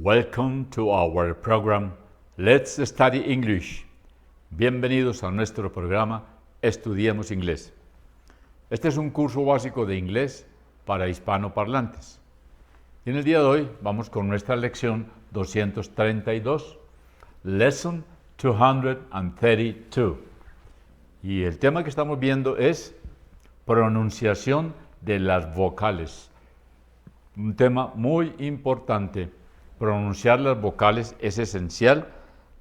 Welcome to our program Let's Study English. Bienvenidos a nuestro programa Estudiemos Inglés. Este es un curso básico de inglés para hispanoparlantes. Y en el día de hoy vamos con nuestra lección 232, Lesson 232. Y el tema que estamos viendo es pronunciación de las vocales. Un tema muy importante. Pronunciar las vocales es esencial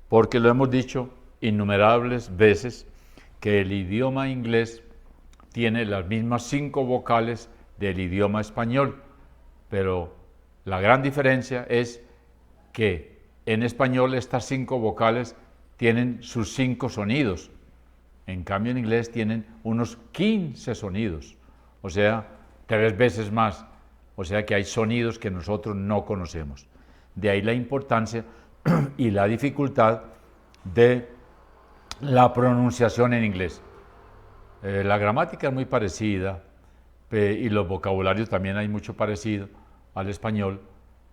porque lo hemos dicho innumerables veces que el idioma inglés tiene las mismas 5 vocales del idioma español, pero la gran diferencia es que en español estas 5 vocales tienen sus 5 sonidos. En cambio en inglés tienen unos 15 sonidos, o sea, 3 veces más. O sea que hay sonidos que nosotros no conocemos. De ahí la importancia y la dificultad de la pronunciación en inglés. La gramática es muy parecida y los vocabularios también hay mucho parecido al español,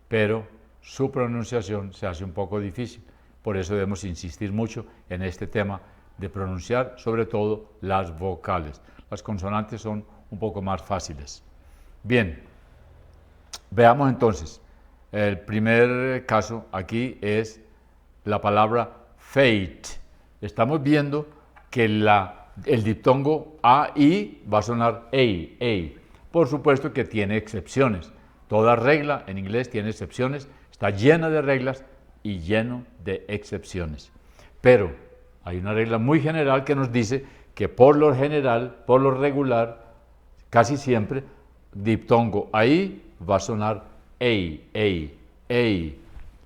pero su pronunciación se hace un poco difícil. Por eso debemos insistir mucho en este tema de pronunciar sobre todo las vocales. Las consonantes son un poco más fáciles. Bien, veamos entonces. El primer caso aquí es la palabra fate. Estamos viendo que el diptongo A-I va a sonar A. Por supuesto que tiene excepciones. Toda regla en inglés tiene excepciones. Está llena de reglas y lleno de excepciones. Pero hay una regla muy general que nos dice que por lo general, por lo regular, casi siempre, diptongo A-I va a sonar A. Y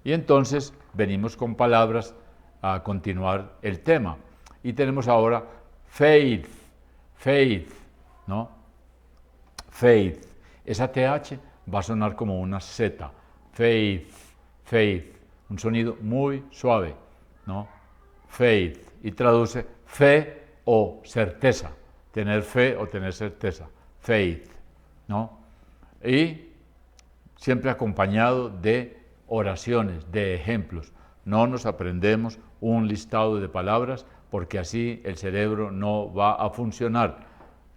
entonces venimos con palabras a continuar el tema. Y tenemos ahora faith, ¿no? Faith. Esa TH va a sonar como una Z. Faith. Un sonido muy suave, ¿no? Faith. Y traduce fe o certeza. Tener fe o tener certeza. Faith, ¿no? Y siempre acompañado de oraciones, de ejemplos. No nos aprendemos un listado de palabras porque así el cerebro no va a funcionar.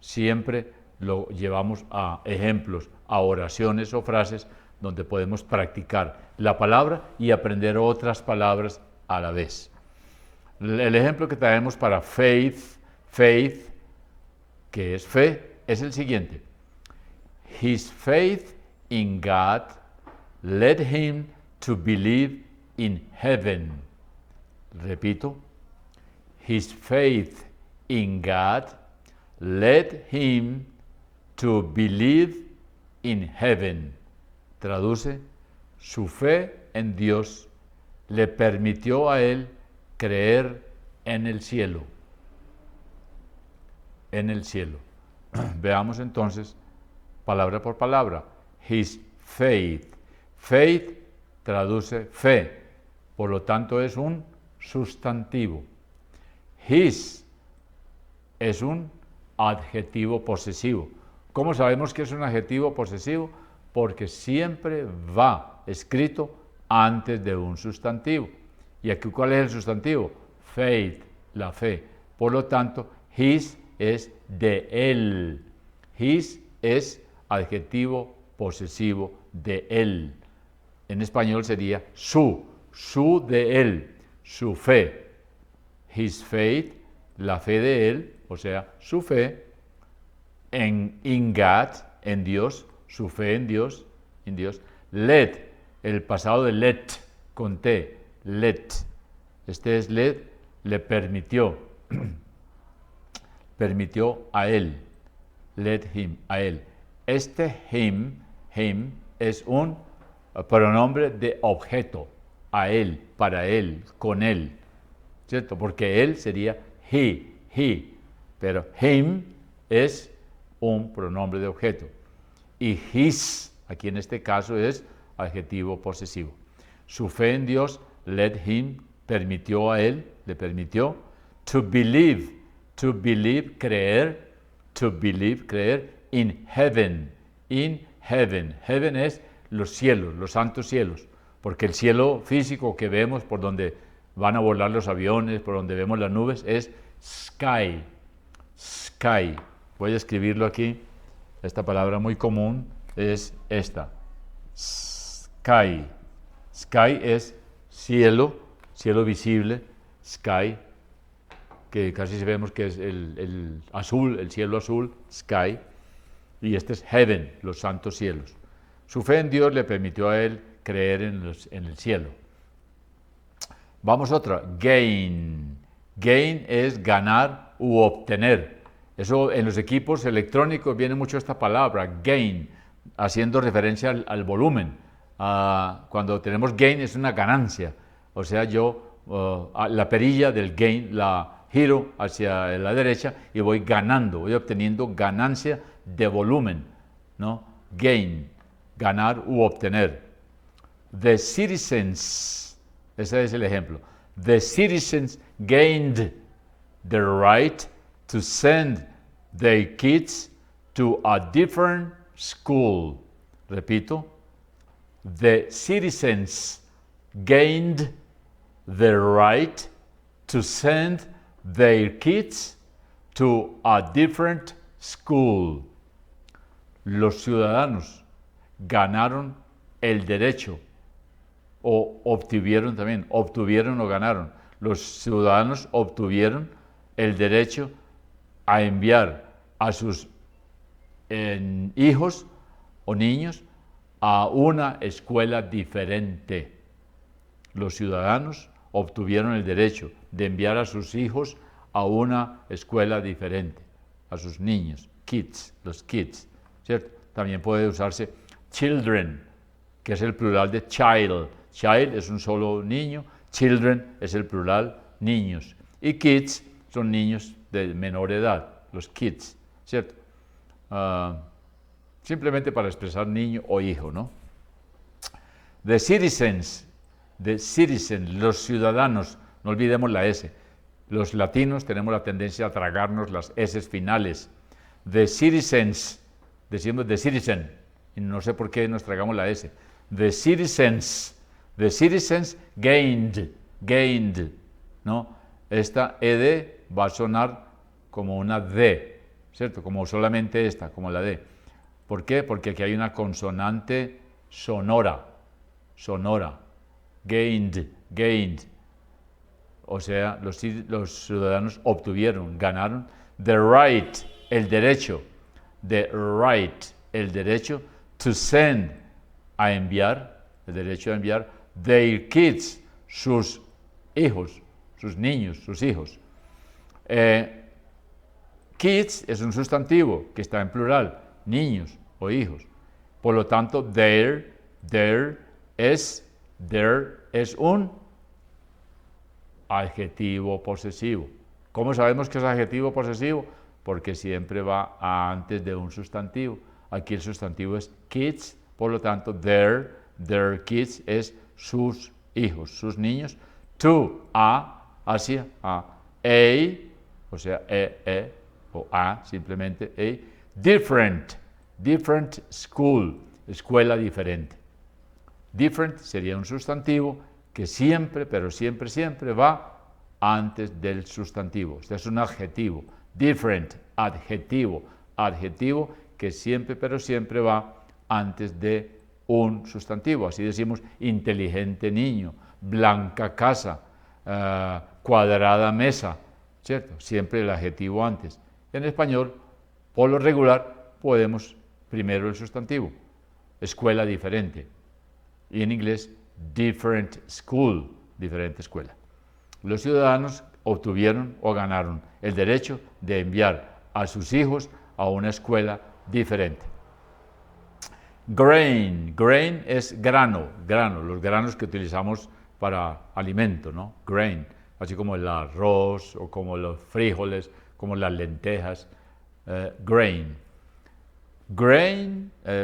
Siempre lo llevamos a ejemplos, a oraciones o frases donde podemos practicar la palabra y aprender otras palabras a la vez. El ejemplo que traemos para faith, que es fe, es el siguiente. His faith in God led him to believe in heaven. Repito, his faith in God led him to believe in heaven. Traduce, su fe en Dios le permitió a él creer en el cielo. En el cielo. Veamos entonces, palabra por palabra. His faith. Faith traduce fe, por lo tanto es un sustantivo. His es un adjetivo posesivo. ¿Cómo sabemos que es un adjetivo posesivo? Porque siempre va escrito antes de un sustantivo. ¿Y aquí cuál es el sustantivo? Faith, la fe. Por lo tanto, his es de él. His es adjetivo posesivo de él. En español sería su de él, su fe. His faith, la fe de él, o sea, su fe in God, en Dios, su fe en Dios, led, el pasado de let, con T, let. Este es led, le permitió, permitió a él, led him, a él. Este him es un pronombre de objeto, a él, para él, con él, ¿cierto? Porque él sería he, pero him es un pronombre de objeto. Y his, aquí en este caso, es adjetivo posesivo. Su fe en Dios, led him, permitió a él, le permitió, to believe, creer, in heaven, heaven es los cielos, los santos cielos, porque el cielo físico que vemos, por donde van a volar los aviones, por donde vemos las nubes, es sky. Sky. Voy a escribirlo aquí. Esta palabra muy común es esta. Sky. Sky es cielo, cielo visible. Sky, que casi vemos que es el azul, el cielo azul, sky. Y este es heaven, los santos cielos. Su fe en Dios le permitió a él creer en el cielo. Vamos a otra, gain. Gain es ganar u obtener. Eso en los equipos electrónicos viene mucho esta palabra, gain, haciendo referencia al volumen. Cuando tenemos gain es una ganancia. O sea, yo la perilla del gain la giro hacia la derecha y voy ganando, voy obteniendo ganancia de volumen, ¿no? Gain, ganar u obtener. The citizens, ese es el ejemplo. The citizens gained the right to send their kids to a different school. Repito, the citizens gained the right to send their kids to a different school. Los ciudadanos ganaron el derecho, o obtuvieron también, obtuvieron o ganaron. Los ciudadanos obtuvieron el derecho a enviar a sus hijos o niños a una escuela diferente. Los ciudadanos obtuvieron el derecho de enviar a sus hijos a una escuela diferente, a sus niños, kids, los kids, ¿cierto? También puede usarse children, que es el plural de child. Child es un solo niño, children es el plural, niños. Y kids son niños de menor edad, los kids, ¿cierto? Simplemente para expresar niño o hijo, ¿no? The citizens, los ciudadanos, no olvidemos la S. Los latinos tenemos la tendencia a tragarnos las S finales. The citizens, decimos the citizen, y no sé por qué nos tragamos la S. The citizens gained, ¿no? Esta ed va a sonar como una D, ¿cierto? Como solamente esta, como la D. ¿Por qué? Porque aquí hay una consonante sonora. Gained. O sea, los ciudadanos obtuvieron, ganaron the right, el derecho, to send, a enviar, el derecho a enviar, their kids, sus hijos, sus niños, sus hijos. Kids es un sustantivo que está en plural, niños o hijos. Por lo tanto, their es un adjetivo posesivo. ¿Cómo sabemos que es adjetivo posesivo? Porque siempre va antes de un sustantivo. Aquí el sustantivo es kids, por lo tanto, their kids es sus hijos, sus niños. To, hacia, a o sea, o a, simplemente, different school, escuela diferente. Different sería un sustantivo que siempre, pero siempre va antes del sustantivo. Este es un adjetivo. Different, adjetivo que siempre, pero siempre va antes de un sustantivo. Así decimos inteligente niño, blanca casa, cuadrada mesa, ¿cierto? Siempre el adjetivo antes. En español, por lo regular, podemos primero el sustantivo. Escuela diferente. Y en inglés, different school, diferente escuela. Los ciudadanos obtuvieron o ganaron el derecho de enviar a sus hijos a una escuela diferente. Grain es grano, los granos que utilizamos para alimento, ¿no? Grain, así como el arroz o como los frijoles, como las lentejas. Grain,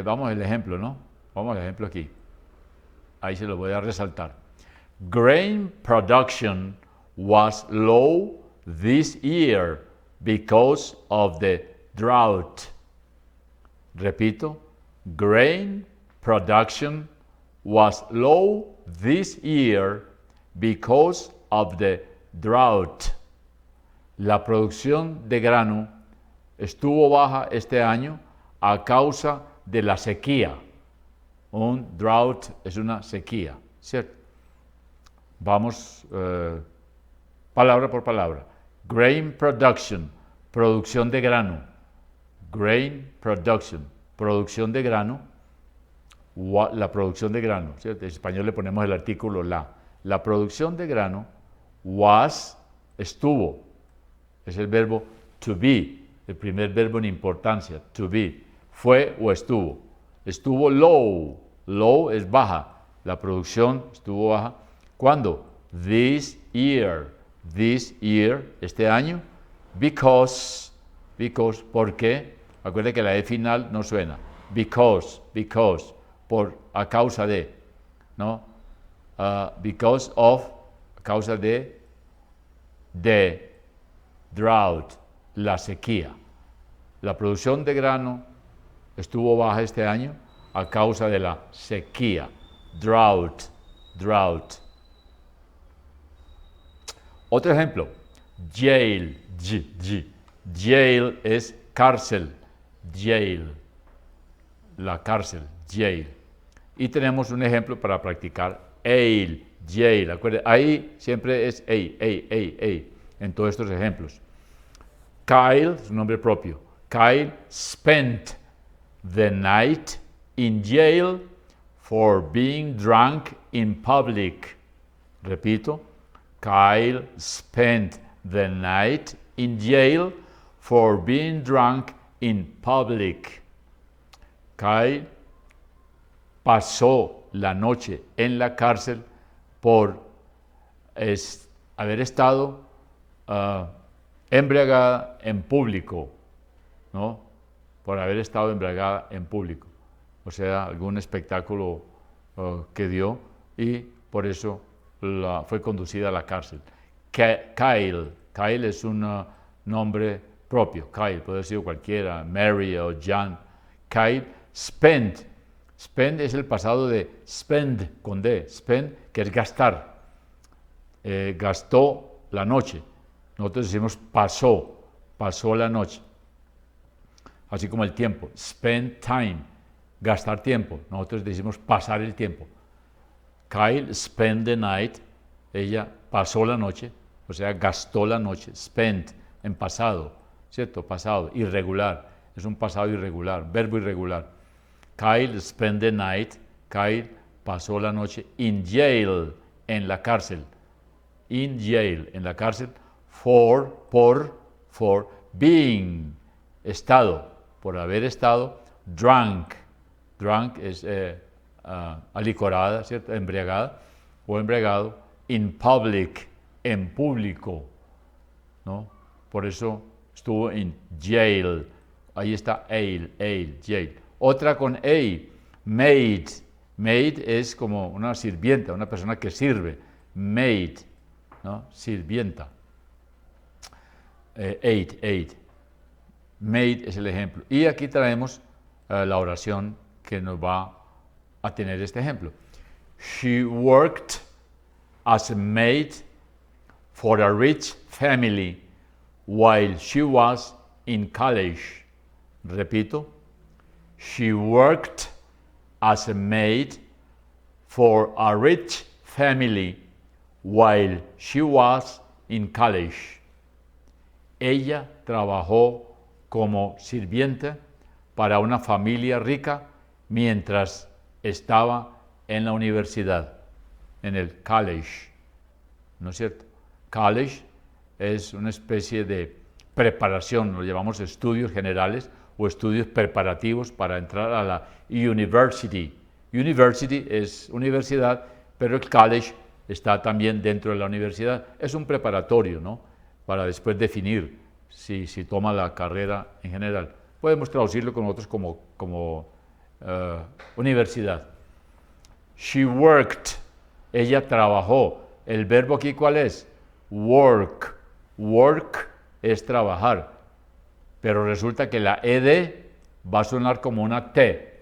vamos al ejemplo, ¿no? Vamos al ejemplo aquí. Ahí se lo voy a resaltar. Grain production was low this year because of the drought. Repito, grain production was low this year because of the drought. La producción de grano estuvo baja este año a causa de la sequía. Un drought es una sequía, ¿cierto? Vamos palabra por palabra. Grain production, producción de grano. Grain production, producción de grano. La producción de grano, ¿cierto? En español le ponemos el artículo la. La producción de grano was, estuvo. Es el verbo to be, el primer verbo en importancia, to be. Fue o estuvo. Estuvo low. Low es baja. La producción estuvo baja. ¿Cuándo? This year. This year, este año. Because, ¿por qué? Acuérdense que la E final no suena. Because, a causa de, ¿no? Because of, a causa de, the drought, la sequía. La producción de grano estuvo baja este año a causa de la sequía. Drought. Otro ejemplo, jail, jail es cárcel, jail, la cárcel, jail. Y tenemos un ejemplo para practicar, ale, jail, acuérdense, ahí siempre es en todos estos ejemplos. Kyle, su nombre propio, Kyle spent the night in jail for being drunk in public. Repito, Kyle spent the night in jail for being drunk in public. Kyle pasó la noche en la cárcel por haber estado embriagada en público, ¿no? Por haber estado embriagada en público. O sea, algún espectáculo que dio y por eso fue conducida a la cárcel. Kyle es un nombre propio. Kyle puede ser cualquiera, Mary o John. Kyle spent es el pasado de spend con D. Spend, que es gastar. Gastó la noche. Nosotros decimos pasó la noche. Así como el tiempo. Spend time, gastar tiempo. Nosotros decimos pasar el tiempo. Kyle spent the night, ella pasó la noche, o sea, gastó la noche. Spent, en pasado, ¿cierto? Pasado, irregular, es un pasado irregular, verbo irregular. Kyle spent the night, Kyle pasó la noche in jail, en la cárcel. In jail, en la cárcel, for being, estado, por haber estado, drunk. Drunk es alicorada, ¿cierto? Embriagada o embriagado, in public, en público, ¿no? Por eso estuvo en jail. Ahí está jail. Otra con a, maid. Maid es como una sirvienta, una persona que sirve. Maid, ¿no? Sirvienta. Aid. Maid es el ejemplo. Y aquí traemos la oración que nos va a tener este ejemplo. She worked as a maid for a rich family while she was in college. Repito. She worked as a maid for a rich family while she was in college. Ella trabajó como sirvienta para una familia rica mientras estaba en la universidad, en el college, ¿no es cierto? College es una especie de preparación, lo llamamos estudios generales o estudios preparativos para entrar a la university. University es universidad, pero el college está también dentro de la universidad. Es un preparatorio, ¿no? Para después definir si toma la carrera en general. Podemos traducirlo con otros como universidad. She worked. Ella trabajó. El verbo aquí, ¿cuál es? Work. Work es trabajar. Pero resulta que la ed va a sonar como una t.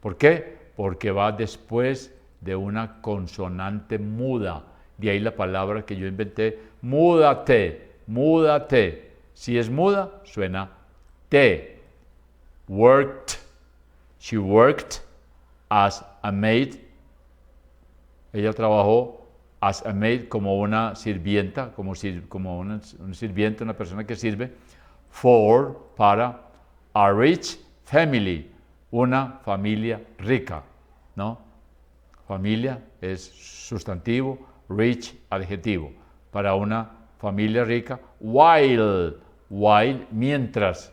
¿Por qué? Porque va después de una consonante muda. De ahí la palabra que yo inventé, múdate, múdate. Si es muda, suena T. Worked. She worked as a maid. Ella trabajó as a maid como una sirvienta, como una sirvienta, una persona que sirve, para a rich family, una familia rica, ¿no? Familia es sustantivo, rich adjetivo, para una familia rica, while, mientras,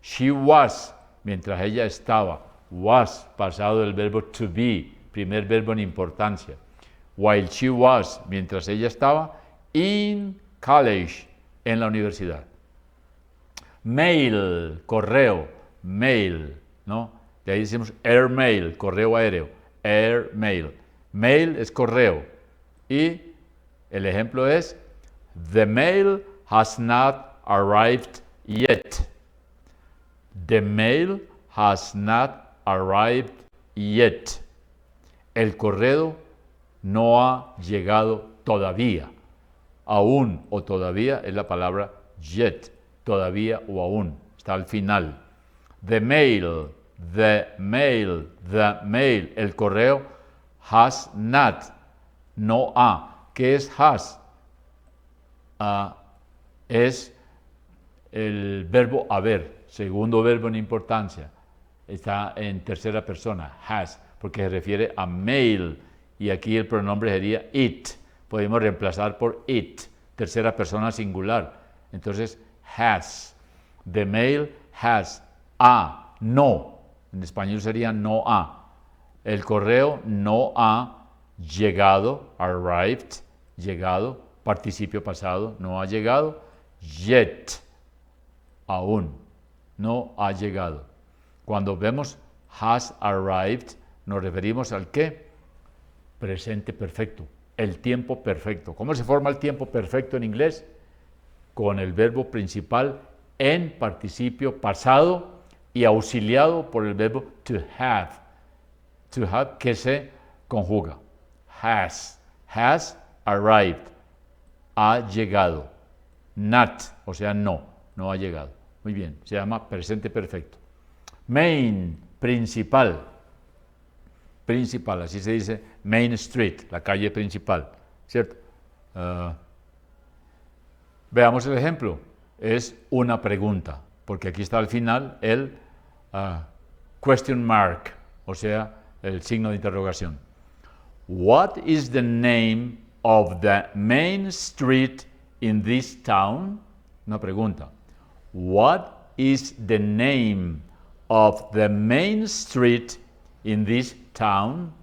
she was, mientras ella estaba, was, pasado del verbo to be, primer verbo en importancia, while she was, mientras ella estaba, in college, en la universidad. Mail, correo, mail, ¿no? De ahí decimos airmail, correo aéreo, airmail. Mail es correo. Y el ejemplo es, the mail has not arrived yet. The mail has not arrived yet. El correo no ha llegado todavía. Aún o todavía es la palabra yet, todavía o aún, está al final. The mail, el correo has not, no ha. ¿Qué es has? Es el verbo haber, segundo verbo en importancia. Está en tercera persona, has, porque se refiere a mail, y aquí el pronombre sería it. Podemos reemplazar por it, tercera persona singular. Entonces, has. The mail has. No. En español sería no ha. El correo no ha llegado, arrived, llegado, participio pasado, no ha llegado, yet, aún, no ha llegado. Cuando vemos has arrived, nos referimos al ¿qué? Presente perfecto, el tiempo perfecto. ¿Cómo se forma el tiempo perfecto en inglés? Con el verbo principal en participio pasado y auxiliado por el verbo to have. To have, que se conjuga. Has arrived. Ha llegado. Not, o sea, no ha llegado. Muy bien, se llama presente perfecto. Main, principal. Principal, así se dice Main Street, la calle principal, ¿cierto? Veamos el ejemplo. Es una pregunta, porque aquí está al final el question mark, o sea, el signo de interrogación. What is the name of the main street in this town? Una pregunta. What is the name of the main street in this town?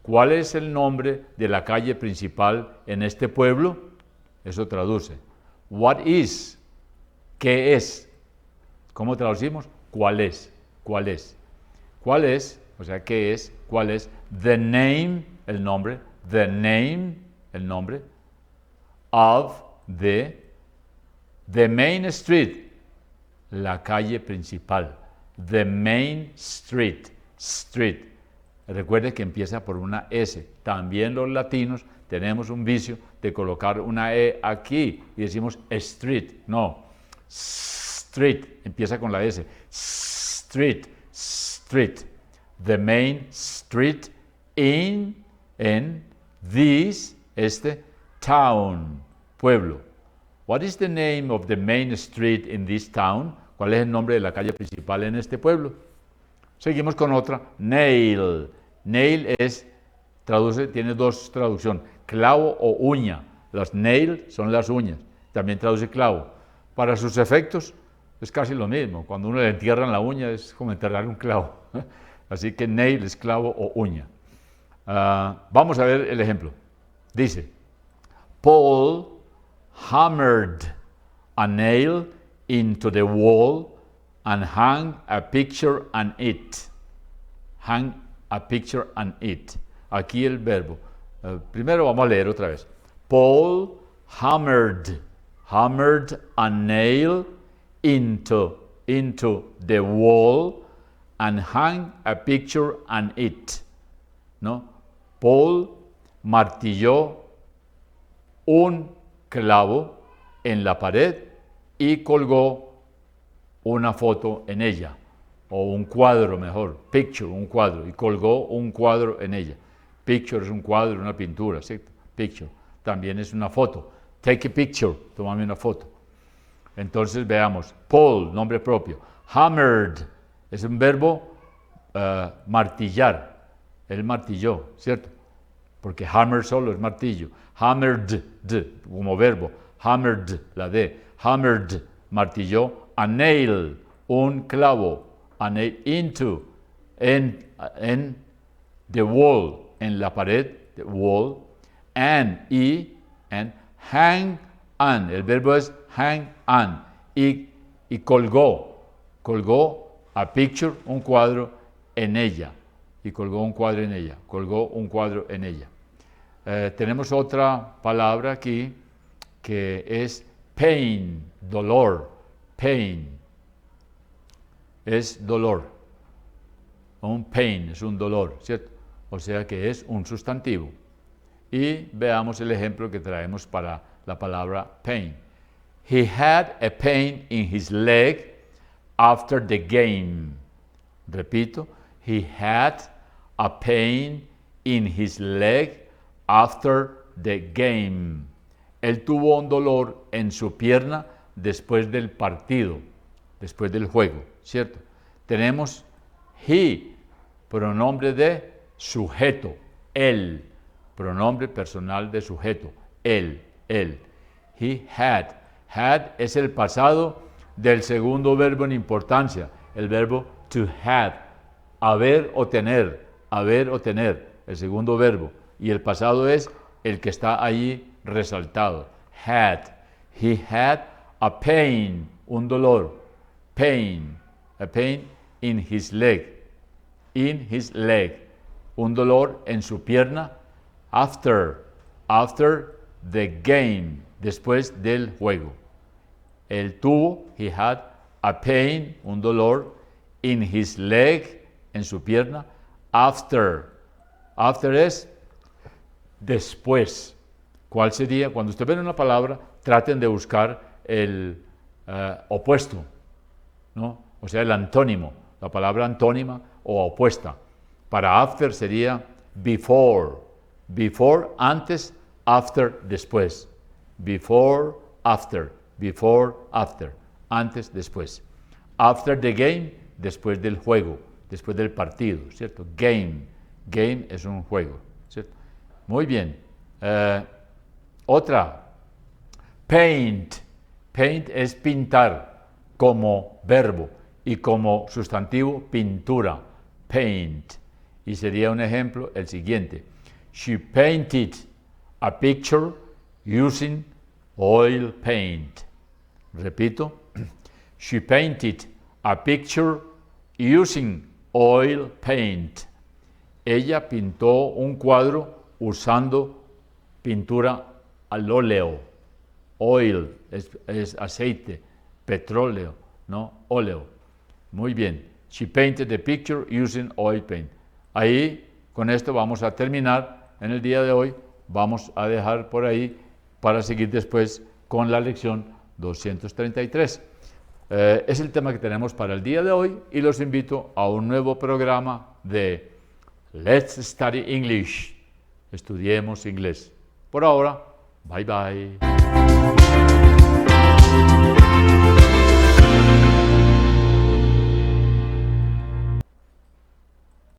¿Cuál es el nombre de la calle principal en este pueblo? Eso traduce. What is? ¿Qué es? ¿Cómo traducimos? ¿Cuál es? ¿Cuál es? ¿Cuál es? O sea, ¿qué es? ¿Cuál es? The name, el nombre. The name, el nombre. Of the main street, la calle principal. The main street. Street. Recuerde que empieza por una S. También los latinos tenemos un vicio de colocar una E aquí y decimos street. No. Street. Empieza con la S. Street. Street. The main street in this, town, pueblo. What is the name of the main street in this town? ¿Cuál es el nombre de la calle principal en este pueblo? Seguimos con otra, nail. Nail tiene dos traducciones, clavo o uña. Las nail son las uñas, también traduce clavo. Para sus efectos es casi lo mismo. Cuando uno le entierran la uña es como enterrar un clavo. Así que nail es clavo o uña. Vamos a ver el ejemplo. Dice, Paul hammered a nail into the wall and hung a picture on it. Hang a picture on it. Aquí el verbo. Primero vamos a leer otra vez. Paul hammered a nail into the wall and hang a picture on it. ¿No? Paul martilló un clavo en la pared y colgó una foto en ella, o un cuadro mejor, picture, un cuadro, y colgó un cuadro en ella. Picture es un cuadro, una pintura, ¿cierto? Picture también es una foto. Take a picture, tómame una foto. Entonces veamos, Paul, nombre propio. Hammered es un verbo martillar. Él martilló, ¿cierto? Porque hammer solo es martillo. Hammered, como verbo. Hammered, la D. Hammered, martilló. A nail, un clavo. A nail into, en the wall, en la pared, the wall. And hang on. El verbo es hang on. Y colgó a picture, un cuadro en ella. Y colgó un cuadro en ella. Colgó un cuadro en ella. Tenemos otra palabra aquí que es pain, dolor. Pain es dolor. Un pain es un dolor, ¿cierto? O sea que es un sustantivo. Y veamos el ejemplo que traemos para la palabra pain. He had a pain in his leg after the game. Repito, he had a pain in his leg after the game. Él tuvo un dolor en su pierna después del partido, después del juego, ¿cierto? Tenemos he, pronombre de sujeto, él, pronombre personal de sujeto, él. He had. Had es el pasado del segundo verbo en importancia, el verbo to have, haber o tener, el segundo verbo. Y el pasado es el que está allí resaltado. Had. He had a pain, un dolor. Pain. A pain in his leg. In his leg. Un dolor en su pierna. After the game. Después del juego. Él tuvo, he had a pain, un dolor, in his leg, en su pierna. After es después. ¿Cuál sería? Cuando usted ve una palabra, traten de buscar el opuesto, ¿no? O sea, el antónimo, la palabra antónima o opuesta. Para after sería before. Before, antes, after, después. Before, after. Before, after. Antes, después. After the game, después del juego, después del partido, ¿cierto? Game. Game es un juego, ¿cierto? Muy bien. Otra. Paint. Paint es pintar como verbo y como sustantivo pintura. Paint. Y sería un ejemplo el siguiente. She painted a picture using oil paint. Repito. She painted a picture using oil paint. Ella pintó un cuadro usando pintura al óleo. Oil es aceite, petróleo, ¿no? Óleo. Muy bien. She painted the picture using oil paint. Ahí, con esto vamos a terminar en el día de hoy. Vamos a dejar por ahí para seguir después con la lección 233. Es el tema que tenemos para el día de hoy y los invito a un nuevo programa de Let's Study English. Estudiemos inglés. Por ahora, bye bye.